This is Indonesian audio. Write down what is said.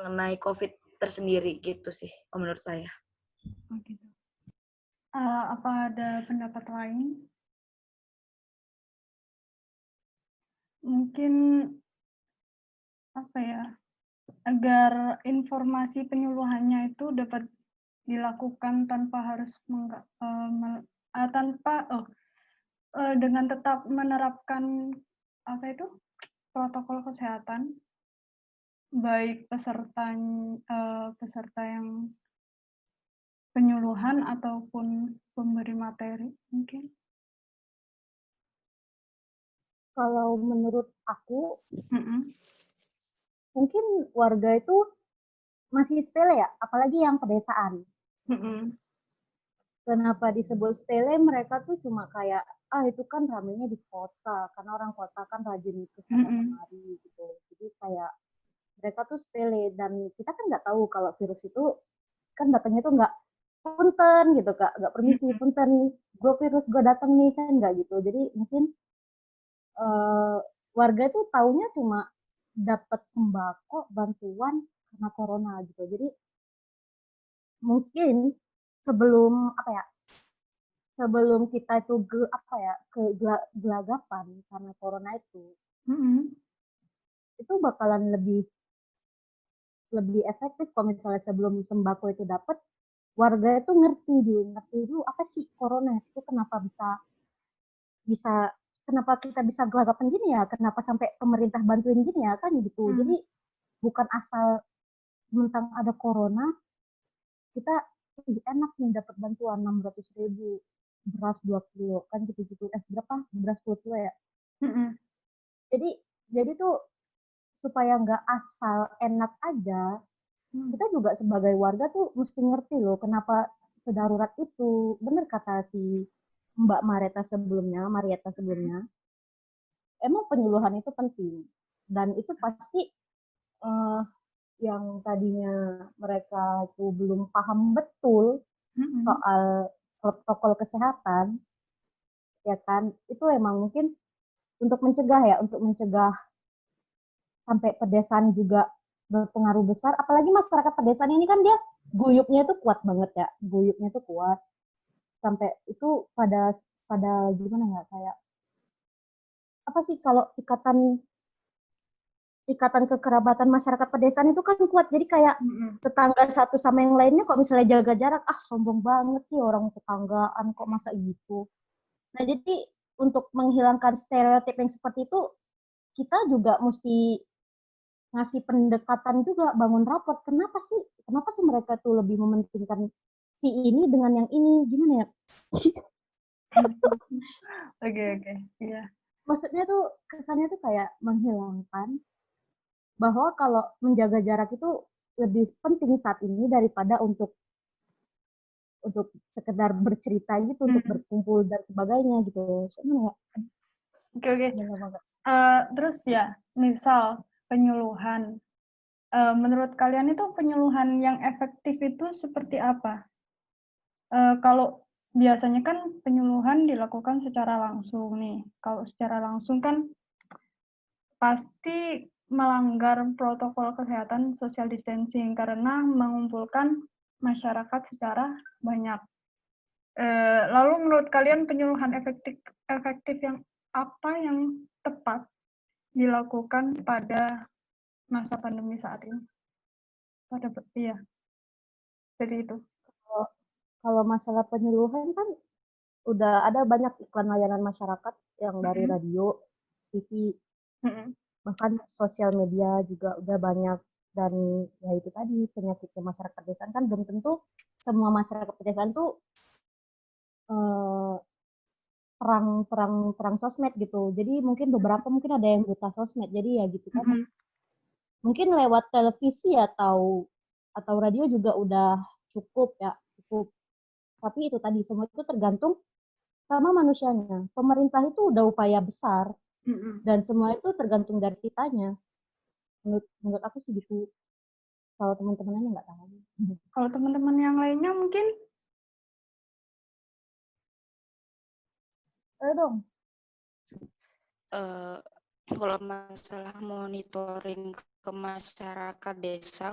mengenai COVID tersendiri gitu sih menurut saya. Oh, gitu. Apa ada pendapat lain? Mungkin apa ya, agar informasi penyuluhannya itu dapat dilakukan tanpa harus dengan tetap menerapkan apa itu protokol kesehatan, baik peserta yang penyuluhan ataupun pemberi materi mungkin. Kalau menurut aku, Mm-mm. mungkin warga itu masih sepele ya, apalagi yang pedesaan. Mm-mm. Kenapa disebut sepele? Mereka tuh cuma kayak, itu kan ramenya di kota, karena orang kota kan rajin ke sana kemari gitu. Jadi kayak mereka tuh sepele, dan kita kan nggak tahu kalau virus itu kan datangnya tuh nggak punten gitu kak, nggak permisi punten, gue virus gue datang nih kan nggak gitu. Jadi mungkin warga itu taunya cuma dapat sembako bantuan karena corona gitu. Jadi mungkin sebelum kita itu gelagapan karena corona itu bakalan lebih efektif kalau misalnya sebelum sembako itu dapat, warga itu ngerti dulu apa sih corona itu, kenapa bisa kenapa kita bisa gelagapan gini ya, kenapa sampai pemerintah bantuin gini ya kan gitu. Jadi bukan asal mentang ada corona kita enak nih dapat bantuan 600.000 beras 2 kilo kan gitu-gitu, berapa beras 10 kilo ya. Jadi tuh supaya nggak asal enak aja, kita juga sebagai warga tuh mesti ngerti loh kenapa sedarurat itu. Bener kata si Mbak Marieta sebelumnya, emang penyuluhan itu penting, dan itu pasti yang tadinya mereka itu belum paham betul soal protokol kesehatan, ya kan, itu emang mungkin untuk mencegah sampai pedesaan juga berpengaruh besar. Apalagi masyarakat pedesaan ini kan dia guyupnya itu kuat banget ya, sampai itu pada gimana ya, kayak apa sih, kalau ikatan kekerabatan masyarakat pedesaan itu kan kuat. Jadi kayak tetangga satu sama yang lainnya kok misalnya jaga jarak, sombong banget sih orang tetanggaan kok masa gitu. Nah, jadi untuk menghilangkan stereotip yang seperti itu, kita juga mesti ngasih pendekatan juga, bangun raport. Kenapa sih mereka tuh lebih mementingkan si ini dengan yang ini, gimana ya? Oke, iya. Maksudnya tuh kesannya tuh kayak menghilangkan bahwa kalau menjaga jarak itu lebih penting saat ini daripada untuk sekedar bercerita gitu, untuk berkumpul dan sebagainya gitu. Oke. Terus ya, misal penyuluhan. Menurut kalian itu penyuluhan yang efektif itu seperti apa? Kalau biasanya kan penyuluhan dilakukan secara langsung nih. Kalau secara langsung kan pasti melanggar protokol kesehatan social distancing karena mengumpulkan masyarakat secara banyak. Lalu menurut kalian penyuluhan efektif yang apa yang tepat dilakukan pada masa pandemi saat ini? Jadi itu. Kalau masalah penyuluhan kan udah ada banyak iklan layanan masyarakat yang dari radio, TV, bahkan sosial media juga udah banyak. Dan ya itu tadi, penyakitnya masyarakat pedesaan kan belum tentu semua masyarakat pedesaan tuh perang sosmed gitu. Jadi mungkin beberapa ada yang buta sosmed, jadi ya gitu kan. Mungkin lewat televisi atau radio juga udah cukup. Tapi itu tadi, semua itu tergantung sama manusianya. Pemerintah itu udah upaya besar, dan semua itu tergantung dari kitanya. Menurut aku sih gitu. Kalau teman-temannya nggak tahu. Kalau teman-teman yang lainnya mungkin? Ayo dong. Kalau masalah monitoring ke masyarakat desa,